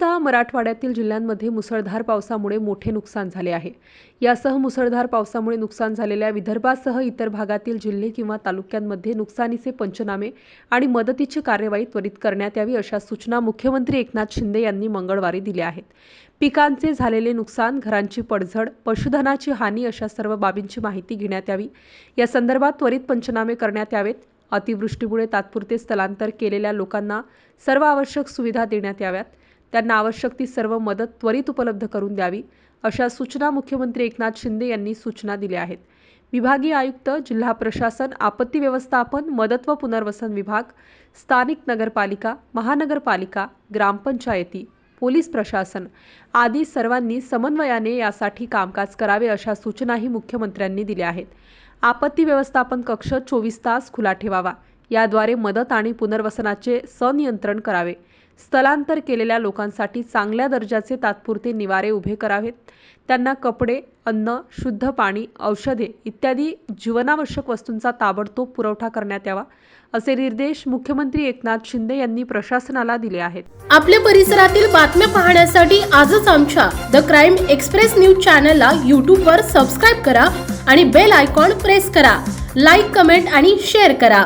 विशेषतः मराठवाड्यातील जिल्ह्यांमध्ये मुसळधार पावसामुळे मोठे नुकसान झाले आहे। यासह मुसळधार पावसामुळे नुकसान झालेल्या विदर्भासह इतर भागातील जिल्हे किंवा तालुक्यांमध्ये नुकसानीचे पंचनामे आणि मदतीची कार्यवाही त्वरित करण्यात यावी अशा सूचना मुख्यमंत्री एकनाथ शिंदे यांनी मंगळवारी दिल्या आहेत। पिकांचे झालेले नुकसान, घरांची पडझड, पशुधनाची हानी अशा सर्व बाबींची माहिती घेण्यात यावी। या संदर्भात त्वरित पंचनामे करण्यात यावेत। अतिवृष्टीमुळे तात्पुरते स्थलांतर केलेल्या लोकांना सर्व आवश्यक सुविधा देण्यात याव्यात। त्यांना आवश्यक ती सर्व मदत त्वरित उपलब्ध करून द्यावी अशा सूचना मुख्यमंत्री एकनाथ शिंदे यांनी सूचना दिल्या आहेत। विभागीय आयुक्त, जिल्हा प्रशासन, आपत्ती व्यवस्थापन, मदत व पुनर्वसन विभाग, स्थानिक नगरपालिका, महानगरपालिका, ग्रामपंचायती, पोलीस प्रशासन आदी सर्वांनी समन्वयाने यासाठी कामकाज करावे अशा सूचनाही मुख्यमंत्र्यांनी दिल्या आहेत। आपत्ती व्यवस्थापन कक्ष 24 तास खुला ठेवावा। याद्वारे मदत आणि पुनर्वसनाचे संनियंत्रण करावे। स्थलांतर केलेल्या लोकांसाठी चांगल्या दर्जाचे तात्पुरते निवारे उभे करावेत। त्यांना कपडे, अन्न, शुद्ध पाणी, औषधे इत्यादी जीवनावश्यक वस्तूंचा ताबडतोब पुरवठा करण्यात यावा असे निर्देश मुख्यमंत्री एकनाथ शिंदे यांनी प्रशासनाला दिले आहेत। आपल्या परिसरातील बातम्या पाहण्यासाठी आजच आमच्या द क्राइम एक्सप्रेस न्यूज चॅनलला YouTube वर सबस्क्राइब करा आणि बेल आयकॉन प्रेस करा। लाईक, कमेंट आणि शेअर करा।